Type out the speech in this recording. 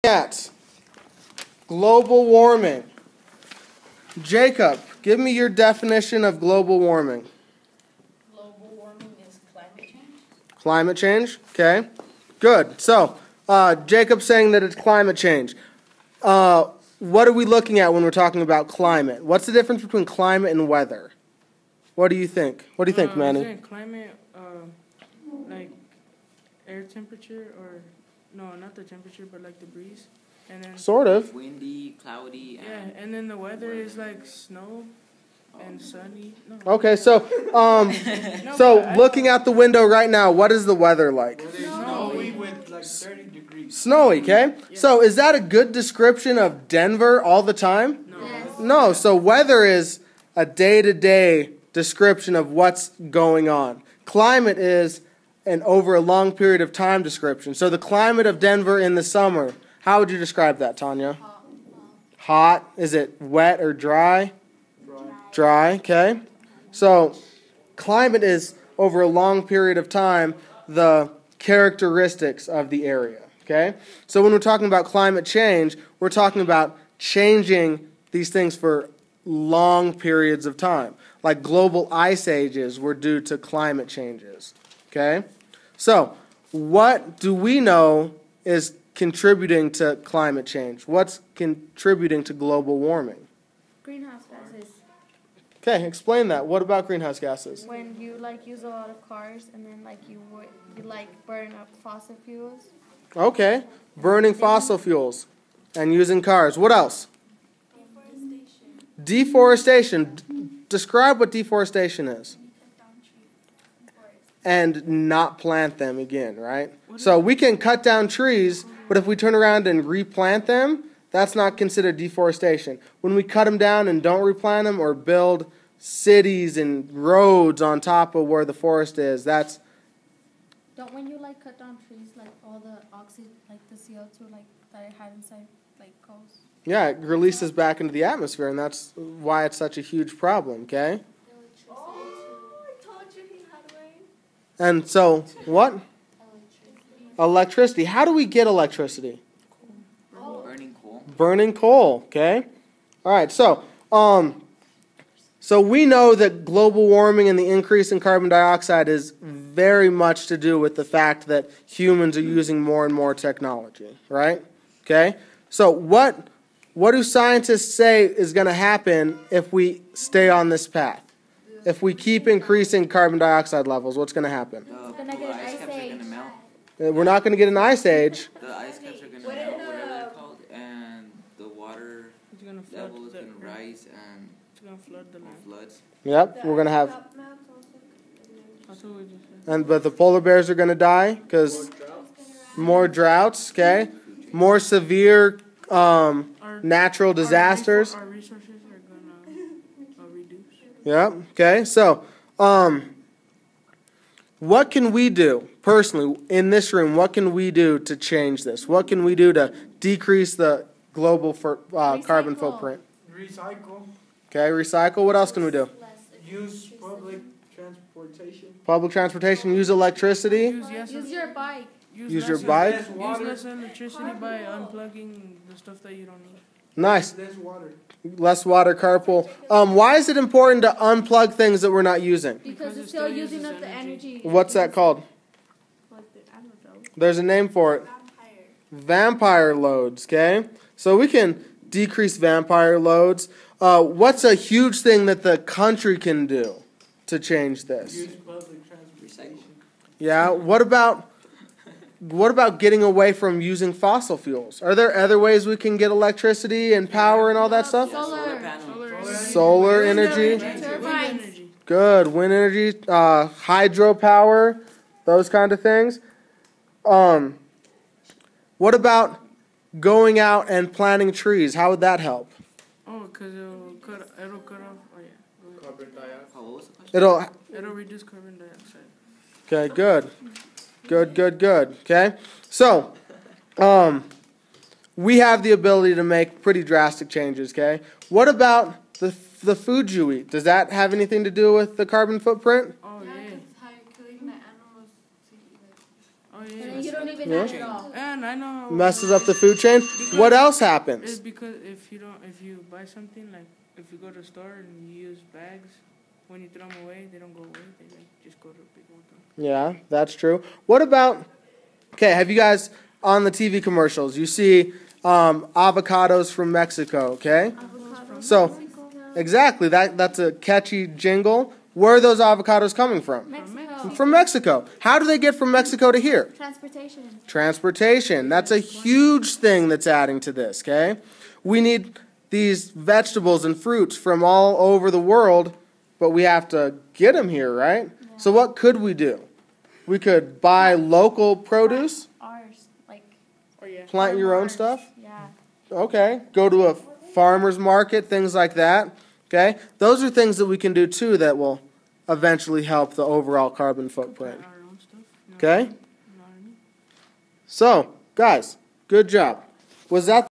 At global warming. Jacob, give me your definition of global warming. Global warming is climate change. Climate change? Okay. Good. So, Jacob's saying that it's climate change. What are we looking at when we're talking about climate? What's the difference between climate and weather? What do you think? What do you think, Manny? Isn't climate like air temperature, or no, not the temperature, but like the breeze, and then Sort of. Windy, cloudy, and and then the weather is like snow and sunny. No. Okay, so No, so but looking out the window right now, what is the weather like? Snowy with like 30 degrees. Snowy, okay? So is that a good description of Denver all the time? No, so weather is a day-to-day description of what's going on. Climate is an over a long period of time description. So the climate of Denver in the summer, how would you describe that, Tanya? Hot. Is it wet or dry? Dry, okay. So climate is over a long period of time the characteristics of the area, okay? So when we're talking about climate change, we're talking about changing these things for long periods of time. Like global ice ages were due to climate changes, okay? So what do we know is contributing to climate change? What's contributing to global warming? Greenhouse gases. Okay, explain that. What about greenhouse gases? When you like use a lot of cars and then like you like burn up fossil fuels. Okay, burning fossil fuels and using cars. What else? Deforestation. Describe what deforestation is. And not plant them again, right? So we can cut down trees, but if we turn around and replant them, that's not considered deforestation. When we cut them down and don't replant them or build cities and roads on top of where the forest is, that's... Don't when you like cut down trees, like all the oxygen, like the CO2 like that it had inside like goes. Yeah, it releases back into the atmosphere, and that's why it's such a huge problem, okay? I told you he had rain. And so, what? Electricity. How do we get electricity? burning coal. Burning coal, okay? All right, so we know that global warming and the increase in carbon dioxide is very much to do with the fact that humans are using more and more technology, right? Okay? So what do scientists say is going to happen if we stay on this path? If we keep increasing carbon dioxide levels, what's going to happen? Gonna get an ice caps are age. gonna melt. We're not going to get an ice age. The ice caps are gonna melt, whatever they're called, and the water it's gonna flood level is the gonna rise and It's gonna flood the land. floods. Yep, we're going to have... That's what we just said. But the polar bears are going to die because more droughts, okay? More severe natural disasters. Our resources are gonna reduce. Yeah, okay. So, what can we do personally in this room? What can we do to change this? What can we do to decrease the global carbon footprint? Recycle. Okay, recycle. What else can we do? Use public transportation. Public transportation. Use electricity. Use your bike. Use your less- bike. Less Use water. less electricity by unplugging the stuff that you don't need. Nice. Less water. Less water, carpool. Why is it important to unplug things that we're not using? Because it's still using up the energy. What's that called? There's a name for it. Vampire loads, okay? So we can decrease vampire loads. What's a huge thing that the country can do to change this? Use public transportation. Yeah, what about getting away from using fossil fuels? Are there other ways we can get electricity and power and all that stuff? Solar. panels. Solar energy. Turbines. Good. Wind energy, hydropower, those kind of things. What about going out and planting trees? How would that help? Oh, because it'll cut off. Oh yeah. Carbon dioxide. Oh, what was the question? It'll reduce carbon dioxide. Okay, good. Good. Okay? So, we have the ability to make pretty drastic changes, okay? What about the food you eat? Does that have anything to do with the carbon footprint? Oh yeah. How you're killing the animals to eat it. Oh yeah. And you don't even Yeah. eat it all. And I know Messes up the food chain. What else It's happens? because if you buy something, like if you go to the store and you use bags, when you throw them away, they don't go away. They like just go to a big one. Yeah, that's true. What about, okay, have you guys, on the TV commercials, you see avocados from Mexico, okay? So, exactly, that's a catchy jingle. Where are those avocados coming from? Mexico. From Mexico. How do they get from Mexico to here? Transportation. Transportation. That's a huge thing that's adding to this, okay? We need these vegetables and fruits from all over the world, but we have to get them here, right? So what could we do? We could buy local produce, Ours. Like, Or yeah. plant your own stuff. yeah. Okay. Go to a farmer's market, things like that. Okay? Those are things that we can do too that will eventually help the overall carbon footprint. Our own stuff. You know Okay? what I mean? So, guys, good job. Was that